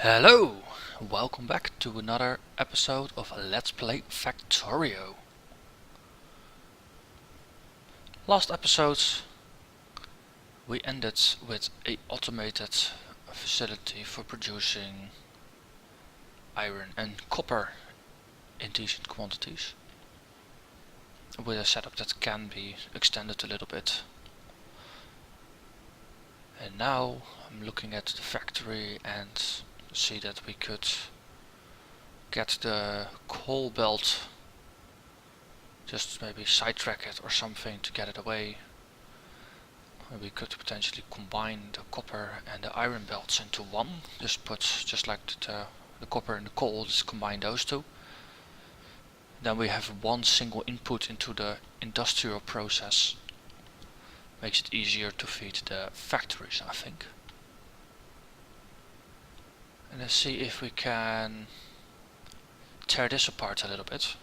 Hello! Welcome back to another episode of Let's Play Factorio. Last episode we ended with a automated facility for producing iron and copper in decent quantities, with a setup that can be extended a little bit. And now I'm looking at the factory and see that we could get the coal belt, just maybe sidetrack it or something to get it away. We could potentially combine the copper and the iron belts into one. Just like the copper and the coal, just combine those two. Then we have one single input into the industrial process. Makes it easier to feed the factories, I think. And let's see if we can tear this apart a little bit.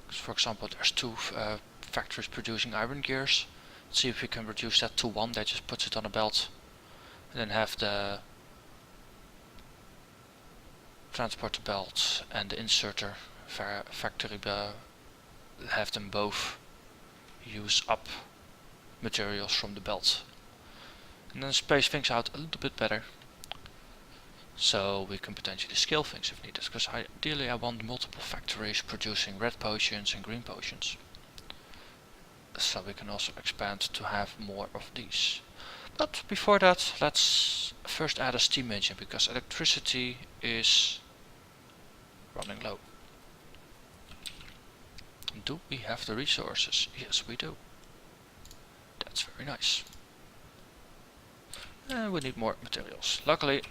For example, there's two factories producing iron gears. Let's see if we can reduce that to one. That just puts it on a belt, and then have the transporter belt and the inserter factory have them both use up materials from the belt, and then space things out a little bit better, so we can potentially scale things if needed, because ideally I want multiple factories producing red potions and green potions, so we can also expand to have more of these. But before that, let's first add a steam engine, because electricity is running low. Do we have the resources? Yes, we do. That's very nice. And we need more materials. Luckily,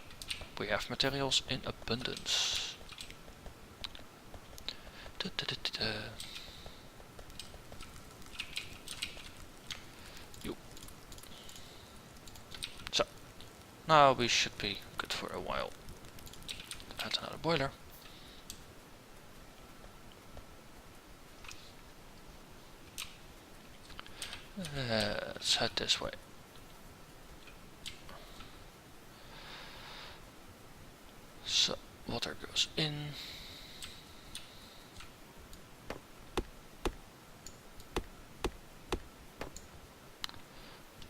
we have materials in abundance. So, now we should be good for a while. Add another boiler. Let's head this way. So, water goes in.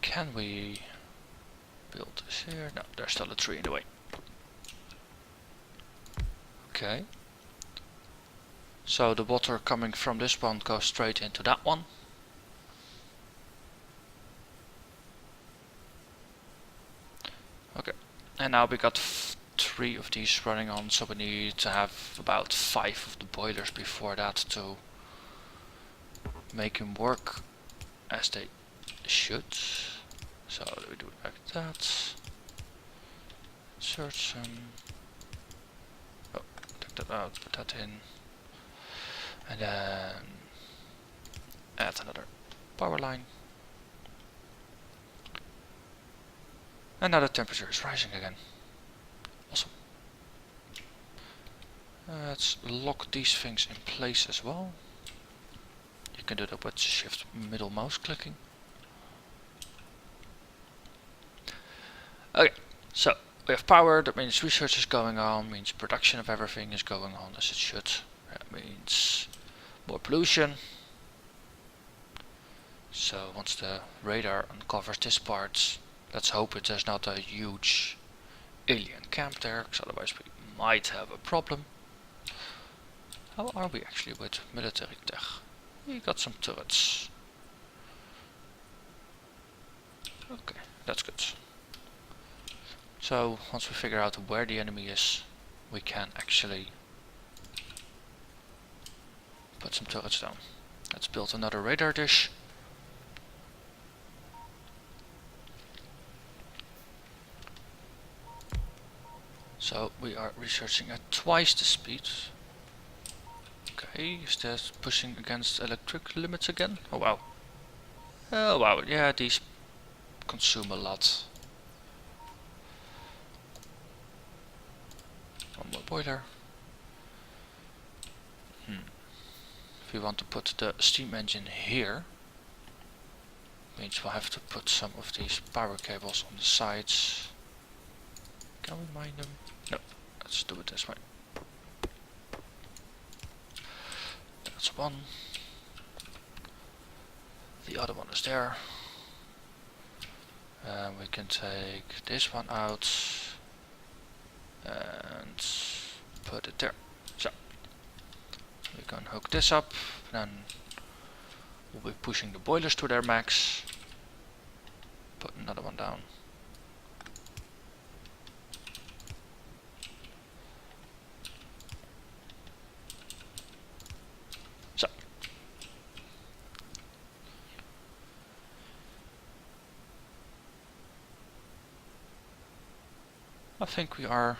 Can we build this here? No, there's still a tree in the way. Okay. So the water coming from this one goes straight into that one. Okay. And now we got 3 of these running on, so we need to have about 5 of the boilers before that to make them work as they should. So we do it like that. Insert some. Oh, take that out, put that in. And then add another power line. And now the temperature is rising again. Awesome. Let's lock these things in place as well. You can do that with shift middle mouse clicking. Okay, so we have power. That means research is going on, means production of everything is going on as it should. That means more pollution. So once the radar uncovers this part, let's hope there's not a huge alien camp there, because otherwise we might have a problem. How are we actually with military tech? We got some turrets. Okay, that's good. So once we figure out where the enemy is, we can actually put some turrets down. Let's build another radar dish. So we are researching at twice the speed. Okay, is that pushing against electric limits again? Oh wow. Oh wow, yeah, these consume a lot. One more boiler. If we want to put the steam engine here, means we'll have to put some of these power cables on the sides. Can we mine them? No, let's do it this way. That's one. The other one is there. And we can take this one out and put it there. So we can hook this up, then we'll be pushing the boilers to their max. Put another one down. So I think we are,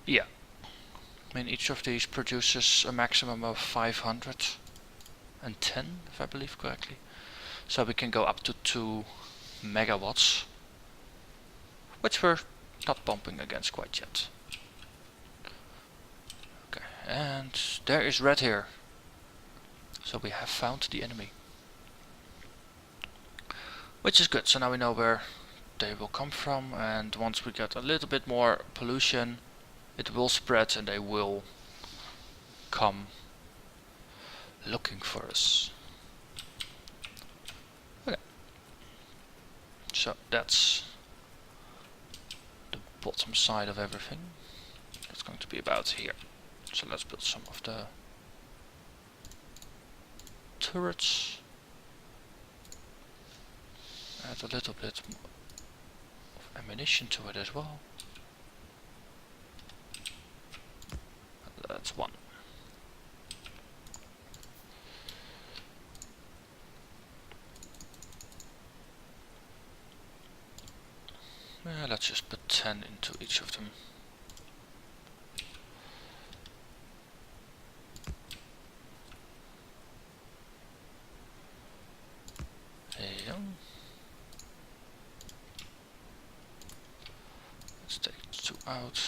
yeah, I mean each of these produces a maximum of 510, if I believe correctly. So we can go up to 2 megawatts, which we're not bumping against quite yet. Okay, and there is red here. So we have found the enemy, which is good. So now we know where they will come from, and once we get a little bit more pollution, it will spread and they will come looking for us. Okay, so that's the bottom side of everything. That's going to be about here. So let's build some of the turrets. Add a little bit of ammunition to it as well. That's one. Let's just put 10 into each of them. There you go. Let's take 2 out.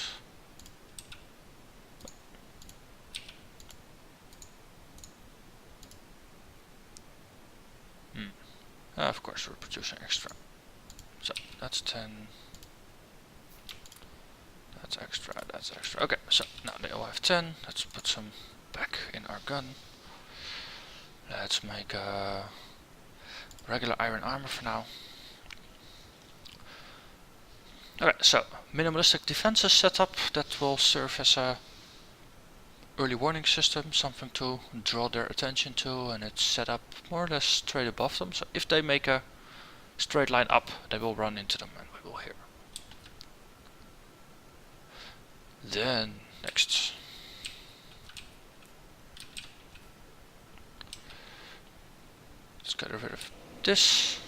Of course we're producing extra. So that's 10. That's extra, that's extra. Okay, so now they all have 10. Let's put some back in our gun. Let's make a regular iron armor for now. Okay, so minimalistic defenses set up that will serve as a early warning system, something to draw their attention to, and it's set up more or less straight above them. So if they make a straight line up, they will run into them and we will hear. Then next, let's get rid of this.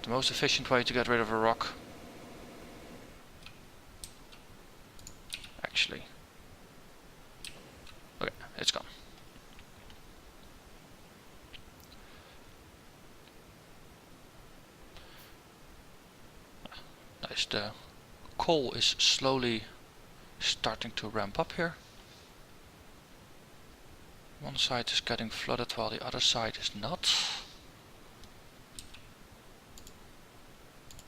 The most efficient way to get rid of a rock, actually. Okay, it's gone. Nice. The coal is slowly starting to ramp up here. One side is getting flooded while the other side is not.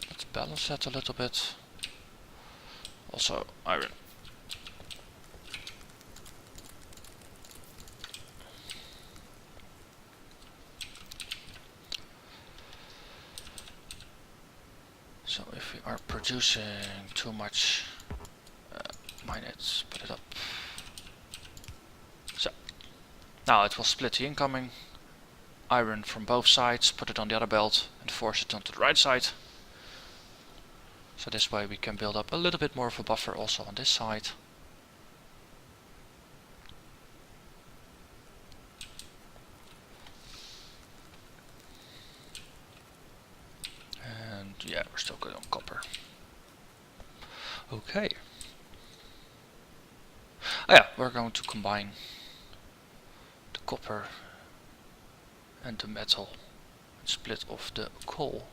Let's balance that a little bit. Also iron. So if we are producing too much, mine it, put it up. So now it will split the incoming iron from both sides, put it on the other belt and force it onto the right side. So this way we can build up a little bit more of a buffer also on this side. And yeah, we're still good on copper. Okay. Oh yeah, we're going to combine the copper and the metal and split off the coal.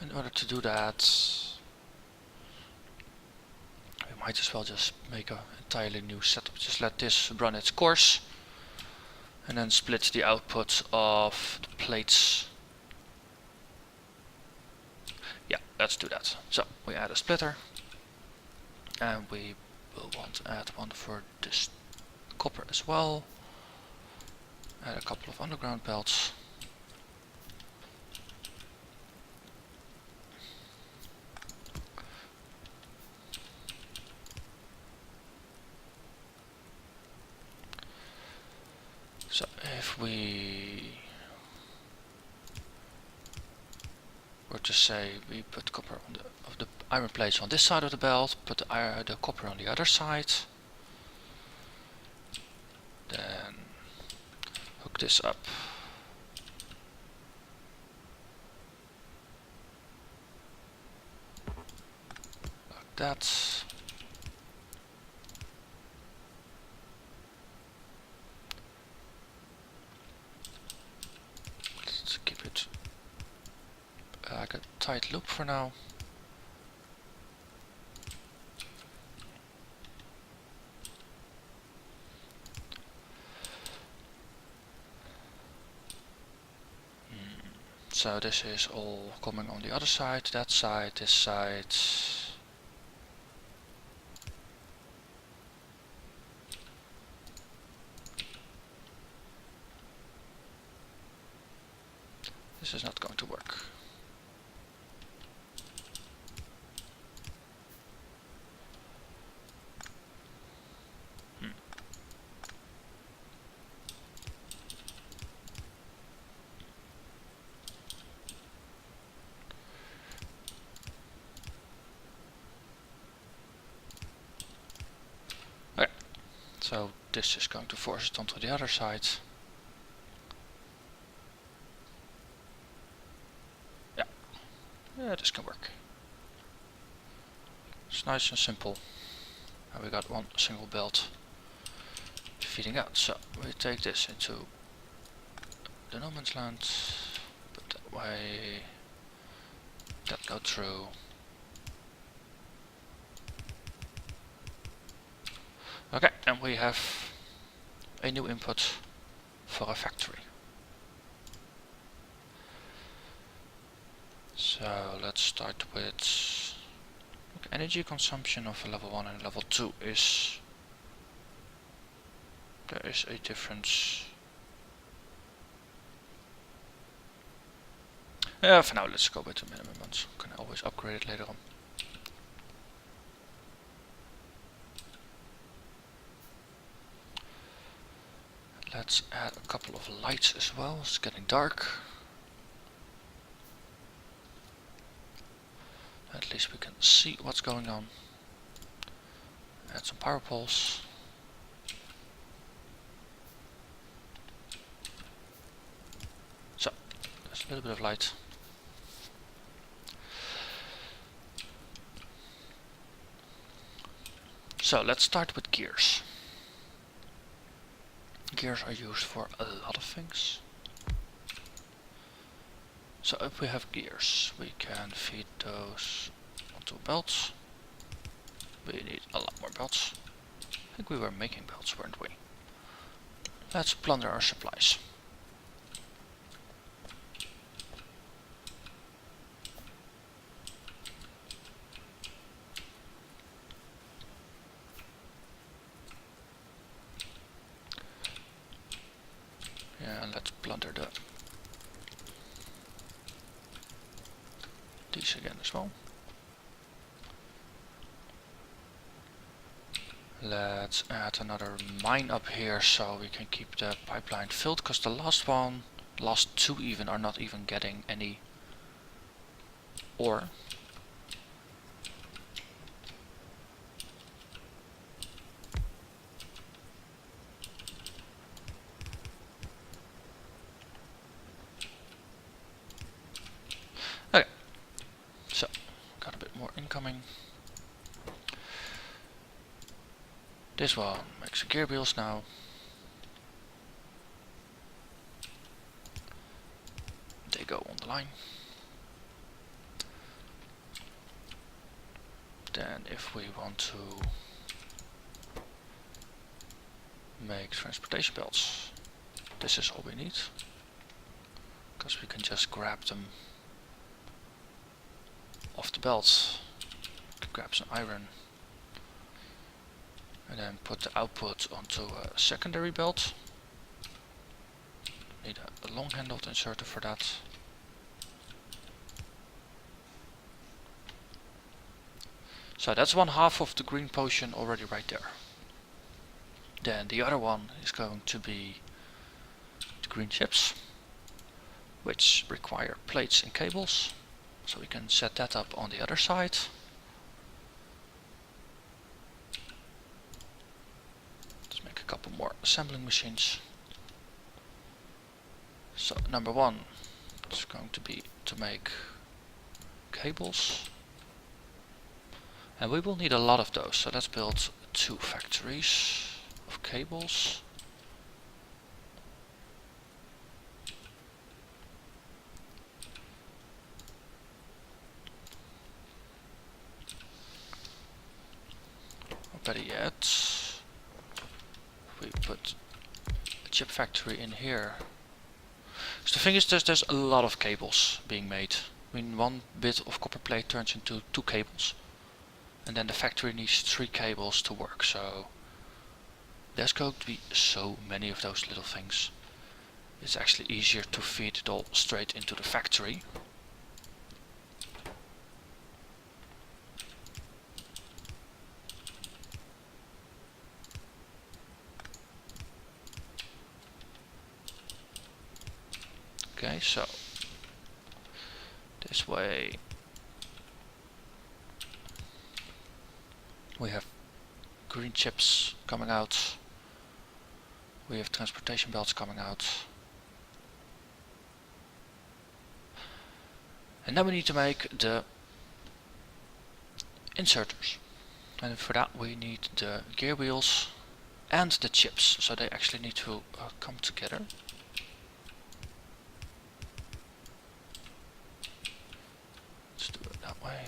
In order to do that, we might as well just make an entirely new setup. Just let this run its course and then split the output of the plates Yeah, let's do that. So we add a splitter, and we will want to add one for this copper as well. Add a couple of underground belts. So if we were to say we put copper on the iron plates on this side of the belt, put the copper on the other side, then hook this up. Like that. Let's keep it like a tight loop for now. So this is all coming on the other side, that side, this side. This is not going to work. Okay, so this is going to force it onto the other side. Yeah, this can work. It's nice and simple. And we got one single belt feeding out. So we take this into the no man's land, put that way, that go through. Okay, and we have a new input for a factory. So let's start with energy consumption of a level 1 and level 2 is, there is a difference. For now let's go with the minimum ones, can always upgrade it later on. Let's add a couple of lights as well, it's getting dark. At least we can see what's going on. Add some power poles. So, there's a little bit of light. So, let's start with gears. Gears are used for a lot of things. So if we have gears, we can feed those onto belts. We need a lot more belts. I think we were making belts, weren't we? Let's plunder our supplies. Yeah, and let's plunder these again as well. Let's add another mine up here so we can keep the pipeline filled, because the last two even, are not even getting any ore. Okay, so got a bit more incoming. This one makes gear wheels now. They go on the line. Then if we want to make transportation belts, this is all we need, because we can just grab them off the belt, grab some iron, and then put the output onto a secondary belt. Need a long-handled inserter for that. So that's one half of the green potion already right there. Then the other one is going to be the green chips, which require plates and cables. So we can set that up on the other side. Let's make a couple more assembling machines. So number one is going to be to make cables. And we will need a lot of those, so let's build 2 factories of cables. Or better yet, we put a chip factory in here. So the thing is, there's a lot of cables being made. I mean, 1 bit of copper plate turns into 2 cables. And then the factory needs 3 cables to work, so there's going to be so many of those little things. It's actually easier to feed it all straight into the factory. Okay, so this way we have green chips coming out, we have transportation belts coming out, and then we need to make the inserters, and for that we need the gear wheels and the chips, so they actually need to come together. Let's do it that way.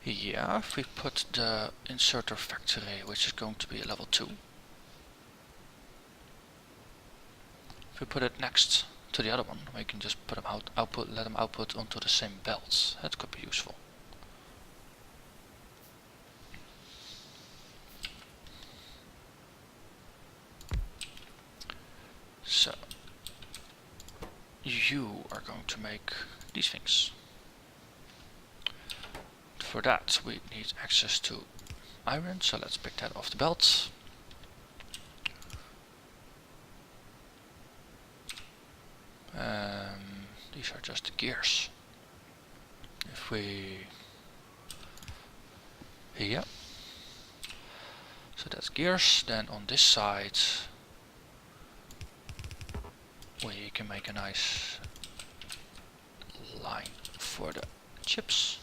Yeah, if we put the inserter factory, which is going to be a level 2. If we put it next to the other one, we can just put them output, let them output onto the same belts. That could be useful. So you are going to make these things. For that we need access to iron, so let's pick that off the belt. These are just the gears. If we... yeah. So that's gears. Then on this side we can make a nice line for the chips.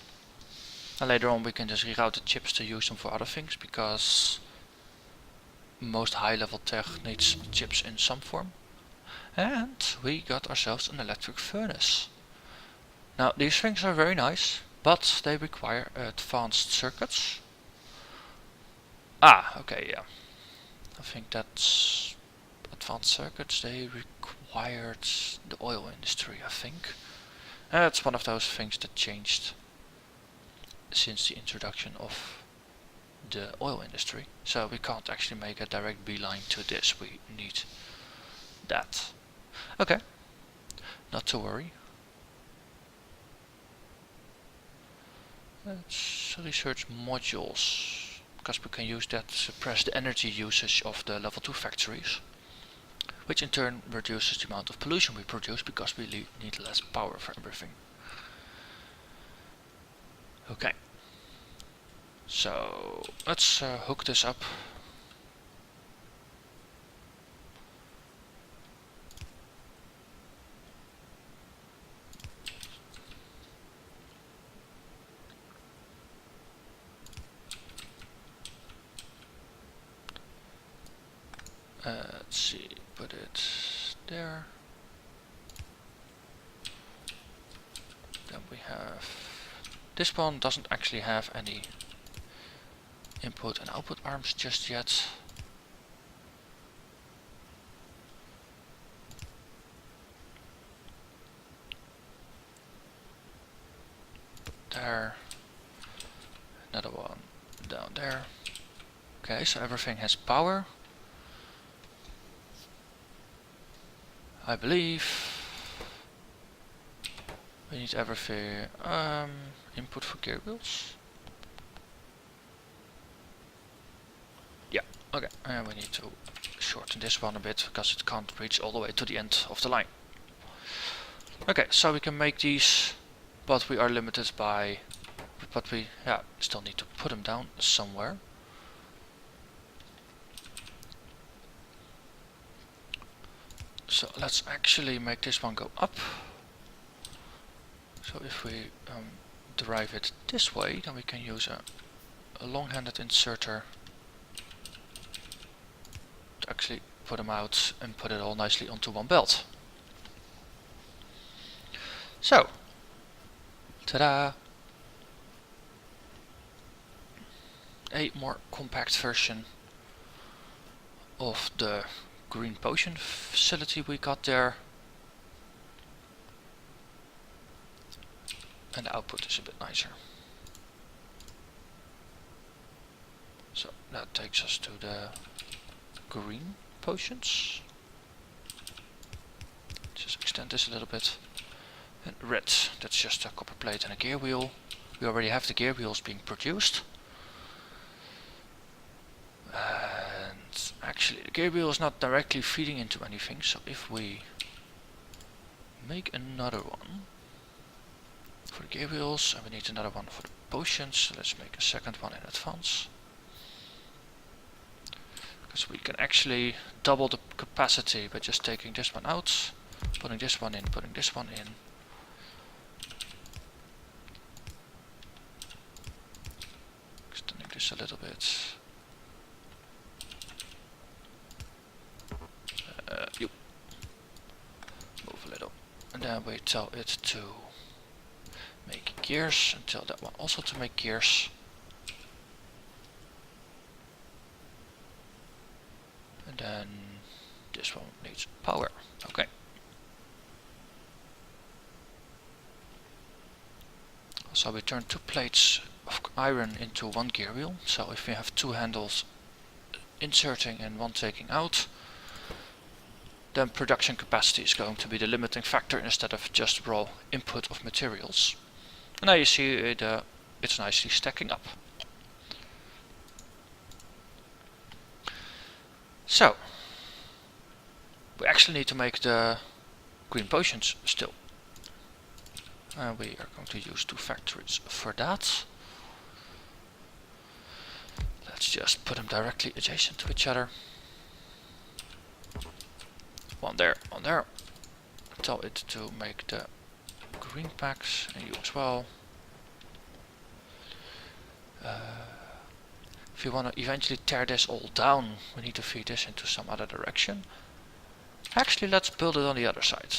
And later on we can just reroute the chips to use them for other things, because most high level tech needs chips in some form. And we got ourselves an electric furnace. Now these things are very nice, but they require advanced circuits. Ah, okay, yeah. I think that's advanced circuits. They required the oil industry, I think. That's one of those things that changed since the introduction of the oil industry. So we can't actually make a direct beeline to this. We need that. Okay, not to worry. Let's research modules, because we can use that to suppress the energy usage of the level 2 factories, which in turn reduces the amount of pollution we produce, because we need less power for everything. Okay, so let's hook this up. Let's see, put it there. Then we have... this one doesn't actually have any input and output arms just yet. there, another one down there. Okay, so everything has power, I believe. We need everything. Input for gear wheels. Yeah, okay. And we need to shorten this one a bit because it can't reach all the way to the end of the line. Okay, so we can make these, but we are limited by. But we still need to put them down somewhere. So let's actually make this one go up. So if we drive it this way, then we can use a long-handed inserter to actually put them out and put it all nicely onto one belt. So, ta-da! A more compact version of the green potion facility we got there. And the output is a bit nicer. So that takes us to the green potions. Just extend this a little bit. And red, that's just a copper plate and a gear wheel. We already have the gear wheels being produced. And actually the gear wheel is not directly feeding into anything, so if we make another one for the gear wheels, and we need another one for the potions, so let's make a second one in advance. Because we can actually double the capacity by just taking this one out, putting this one in, putting this one in. Extending this a little bit. Move a little. And then we tell it to make gears, and tell that one also to make gears. And then this one needs power. Okay. So we turn 2 plates of iron into 1 gear wheel. So if we have 2 handles inserting and 1 taking out, then production capacity is going to be the limiting factor instead of just raw input of materials. And now you see it's nicely stacking up. So, we actually need to make the green potions still. And we are going to use 2 factories for that. Let's just put them directly adjacent to each other. One there, one there. Tell it to make the green packs, and you as well. If you want to eventually tear this all down, we need to feed this into some other direction. Actually, let's build it on the other side.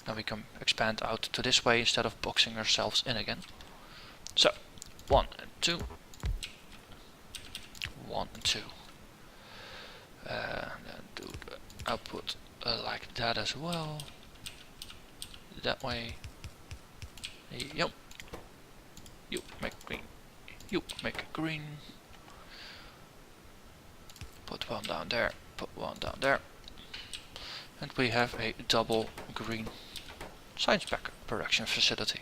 Now we can expand out to this way instead of boxing ourselves in again. So, 1 and 2. 1 and 2. And then do the output like that as well. That way. Yep. You make green. You make green. Put one down there. Put one down there. And we have a double green science pack production facility.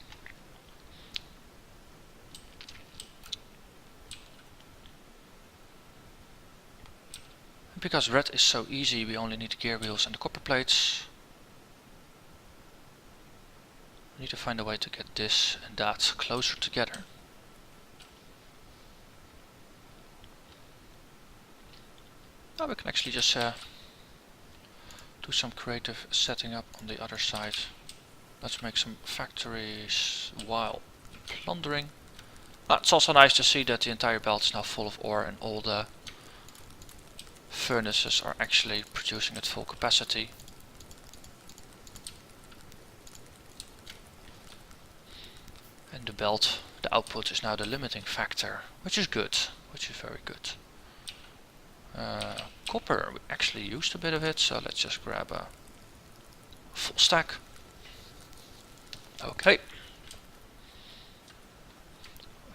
And because red is so easy, we only need the gear wheels and the copper plates. We need to find a way to get this and that closer together. Now we can actually just do some creative setting up on the other side. Let's make some factories while plundering. It's also nice to see that the entire belt is now full of ore and all the furnaces are actually producing at full capacity. And the belt, the output is now the limiting factor, which is good, which is very good. Copper, we actually used a bit of it, so let's just grab a full stack. Okay.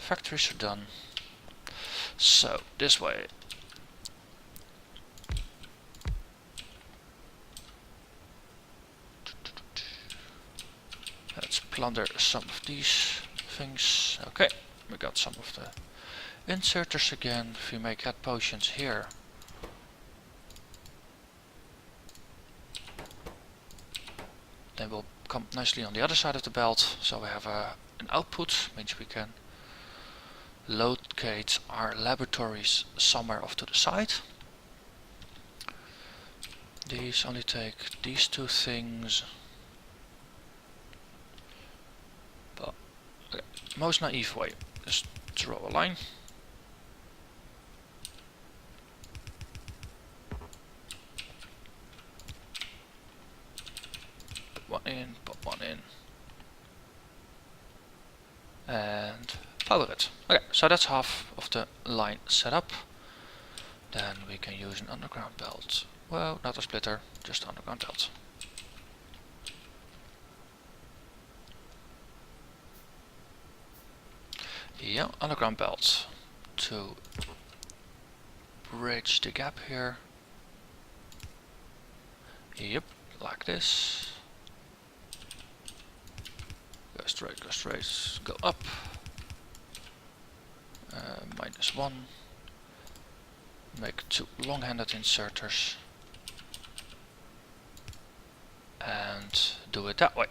factories are done. So this way. Let's plunder some of these things. Okay, we got some of the inserters again. If we make red potions here, they will come nicely on the other side of the belt. So we have an output, means we can locate our laboratories somewhere off to the side. These only take these two things. But okay, most naive way, just draw a line. Put one in, put one in. And power it. Okay, so that's half of the line set up. Then we can use an underground belt. Well, not a splitter, just underground belt. Yeah, underground belt to bridge the gap here. Yep, like this. Go straight, go up. -1. Make 2 long-handed inserters. And do it that way.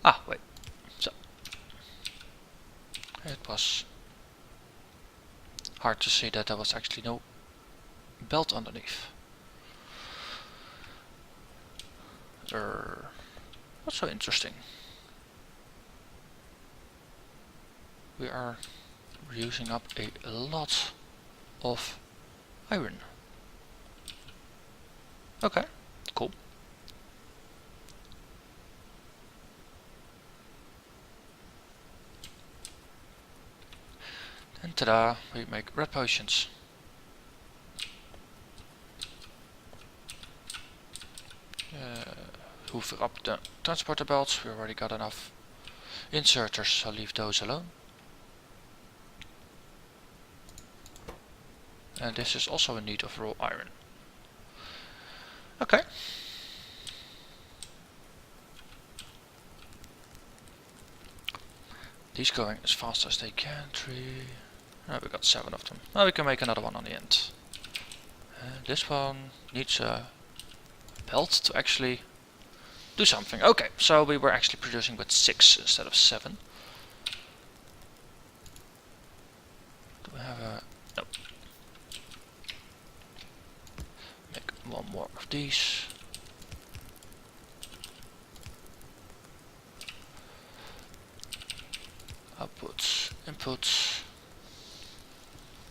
Ah, wait. So. It was hard to see that there was actually no belt underneath. Not so interesting. We are using up a lot of iron. Okay, cool. And ta-da, we make red potions. Hoover up the transporter belts. We already got enough inserters, so leave those alone. And this is also in need of raw iron. Okay. These going as fast as they can. 3. Oh, we got 7 of them. Now we can make another one on the end. And this one needs a belt to actually do something. Okay, so we were actually producing with 6 instead of 7. Do we have a... no. Make one more of these. Outputs, inputs.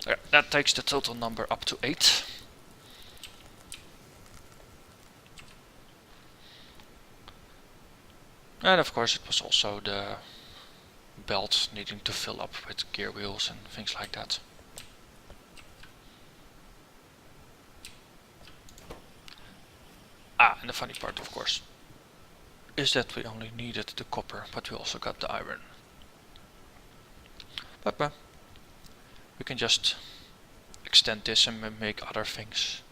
Okay, that takes the total number up to 8. And of course it was also the belt needing to fill up with gear wheels and things like that. Ah, and the funny part of course is that we only needed the copper, but we also got the iron. But we can just extend this and make other things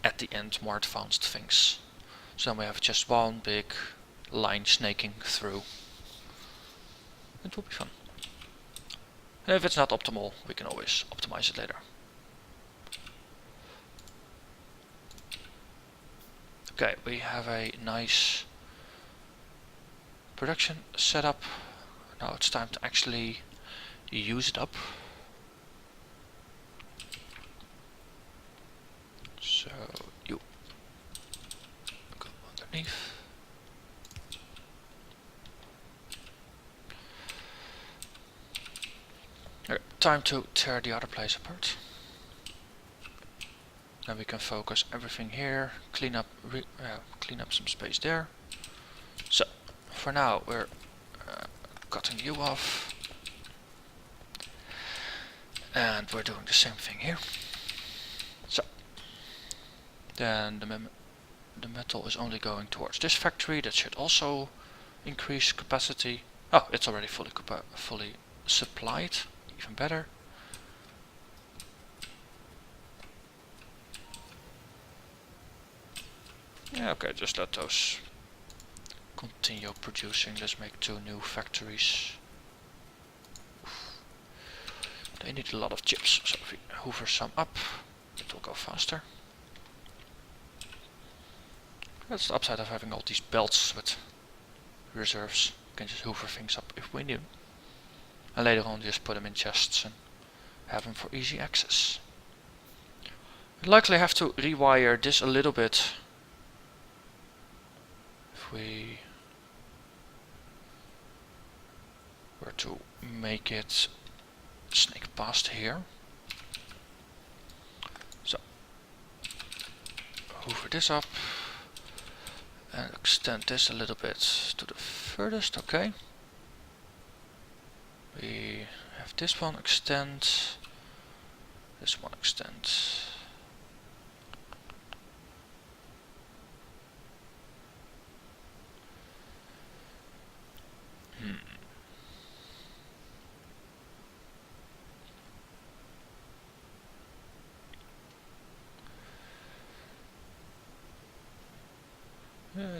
at the end, more advanced things. So then we have just one big line snaking through. It will be fun. And if it's not optimal, we can always optimize it later. Okay, we have a nice production setup. Now it's time to actually use it up. So you go underneath. Okay, time to tear the other place apart. Then we can focus everything here, clean up some space there. So for now we're cutting you off, and we're doing the same thing here. So then the metal is only going towards this factory. That should also increase capacity. Oh, it's already fully supplied. Even better. Yeah, okay, just let those continue producing. Let's make 2 new factories. They need a lot of chips, so if we hoover some up, it will go faster. That's the upside of having all these belts with reserves. We can just hoover things up if we need. And later on just put them in chests and have them for easy access. We'll likely have to rewire this a little bit. If we were to make it snake past here. So, hoover this up. And extend this a little bit to the furthest, okay. We have this one extend, this one extend.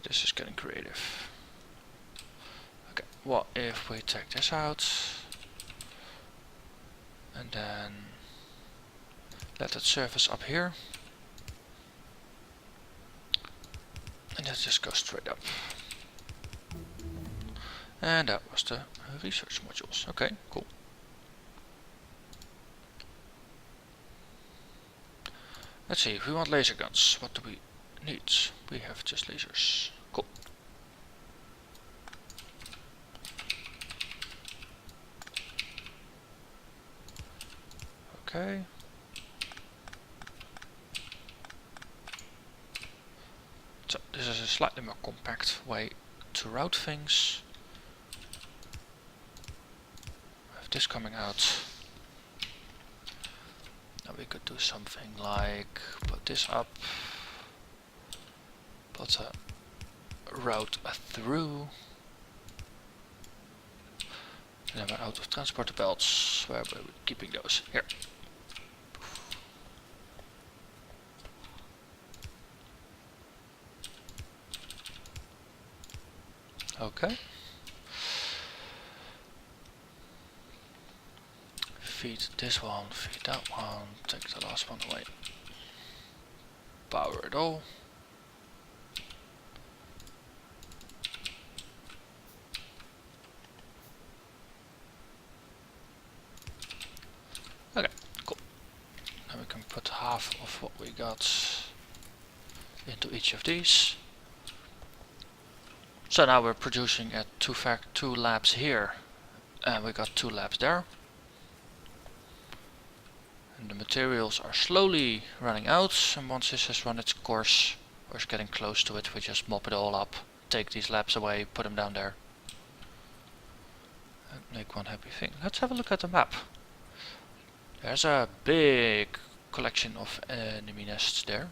This is getting creative. Okay, what if we take this out and then let it surface up here and that just goes straight up. And that was the research modules. Okay, cool. Let's see, if we want laser guns, what do we need? We have just lasers. Cool. Okay. So this is a slightly more compact way to route things. We have this coming out. Now we could do something like put this up, put a route through, and then we're out of transport belts. Where are we keeping those? Here. Okay. Feed this one, feed that one, take the last one away. Power it all. Okay, cool. Now we can put half of what we got into each of these. So now we're producing at two labs here, and we got 2 labs there. And the materials are slowly running out, and once this has run its course, or is getting close to it, we just mop it all up, take these labs away, put them down there, and make one happy thing. Let's have a look at the map. There's a big collection of enemy nests there.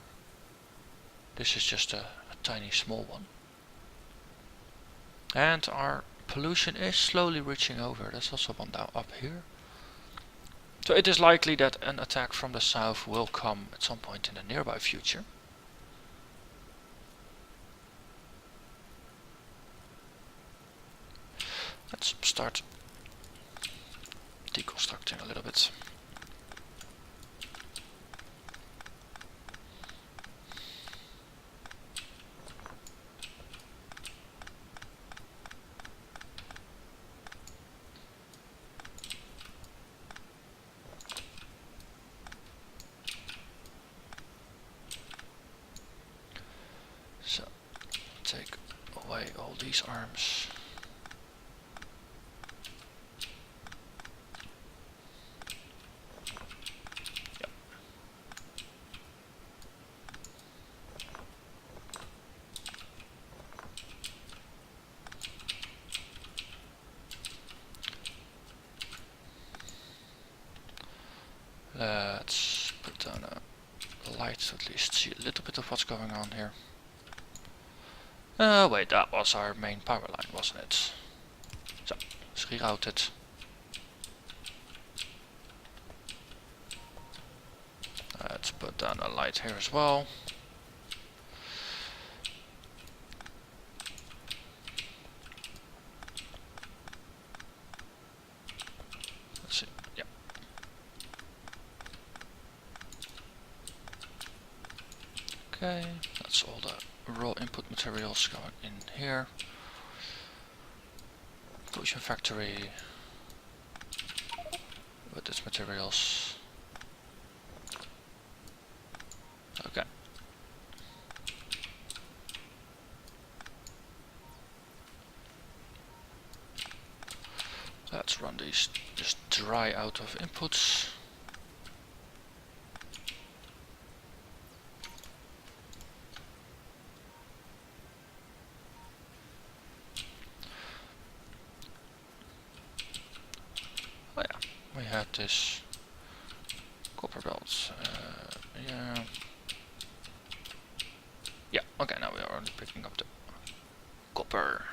This is just a tiny small one. And our pollution is slowly reaching over. There's also one down up here. So it is likely that an attack from the south will come at some point in the nearby future. Let's start deconstructing a little bit. So, take away all these arms. Yep. Let's put down a light to at least see a little bit of what's going on here. Wait, that was our main power line, wasn't it? So, let's reroute it. Let's put down a light here as well. Let's see, yeah. Okay, that's all the raw input materials going in here. Potion factory with its materials. Okay. Let's run these just dry out of inputs. Oh yeah, we had this copper belt. Yeah. Yeah, okay, now we are only picking up the copper.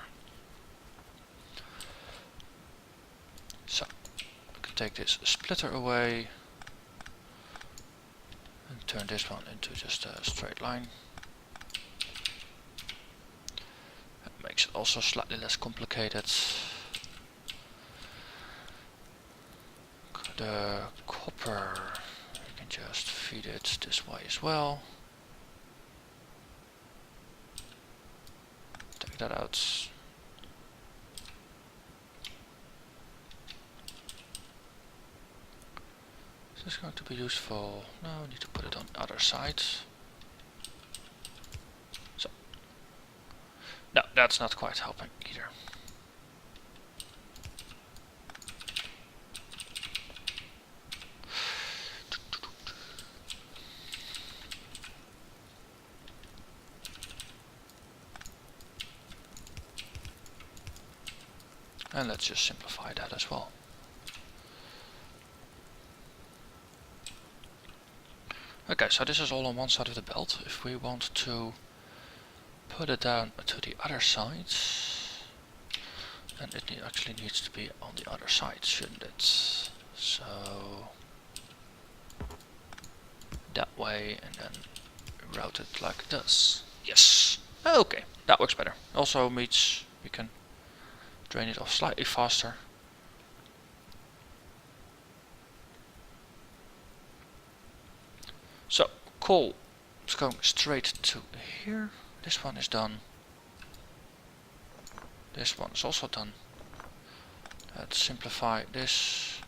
So, we can take this splitter away and turn this one into just a straight line. That makes it also slightly less complicated. The copper, you can just feed it this way as well. Take that out. Is this going to be useful? No, we need to put it on the other side. So. No, that's not quite helping either. And let's just simplify that as well. Okay, so this is all on one side of the belt. If we want to put it down to the other side, then it actually needs to be on the other side, shouldn't it? So that way, and then route it like this. Yes! Okay, that works better. Also means we can drain it off slightly faster. So, coal is going straight to here. This one is done. This one is also done. Let's simplify this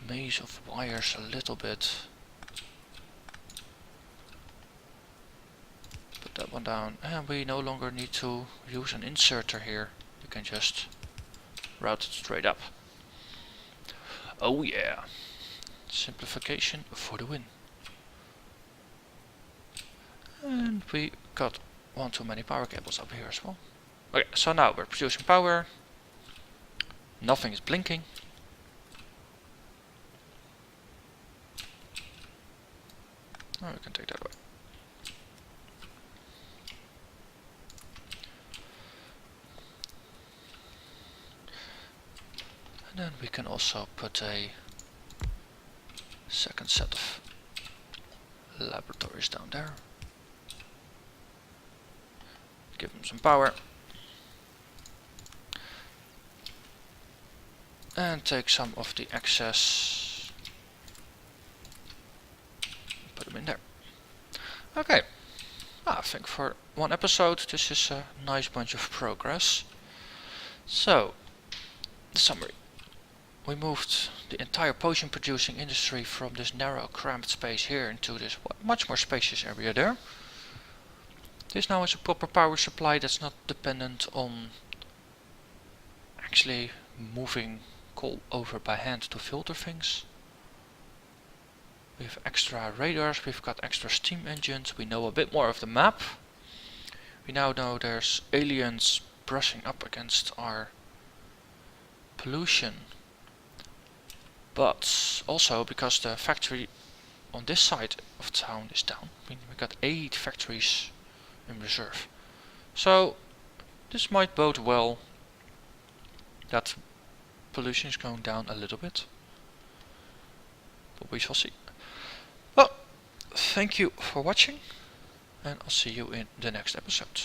maze of wires a little bit. Put that one down, and we no longer need to use an inserter here. We can just route it straight up. Oh yeah, simplification for the win. And we got one too many power cables up here as well. Okay, so now we're producing power. Nothing is blinking. Oh, we can take that away. And then we can also put a second set of laboratories down there. Give them some power. And take some of the excess. Put them in there. Okay. I think for one episode this is a nice bunch of progress. So, the summary. We moved the entire potion producing industry from this narrow cramped space here into this much more spacious area there. This now is a proper power supply that's not dependent on actually moving coal over by hand to filter things. We have extra radars, we've got extra steam engines, we know a bit more of the map. We now know there's aliens brushing up against our pollution. But also because the factory on this side of town is down, I mean, we got 8 factories in reserve. So this might bode well that pollution is going down a little bit, but we shall see. Well, thank you for watching, and I'll see you in the next episode.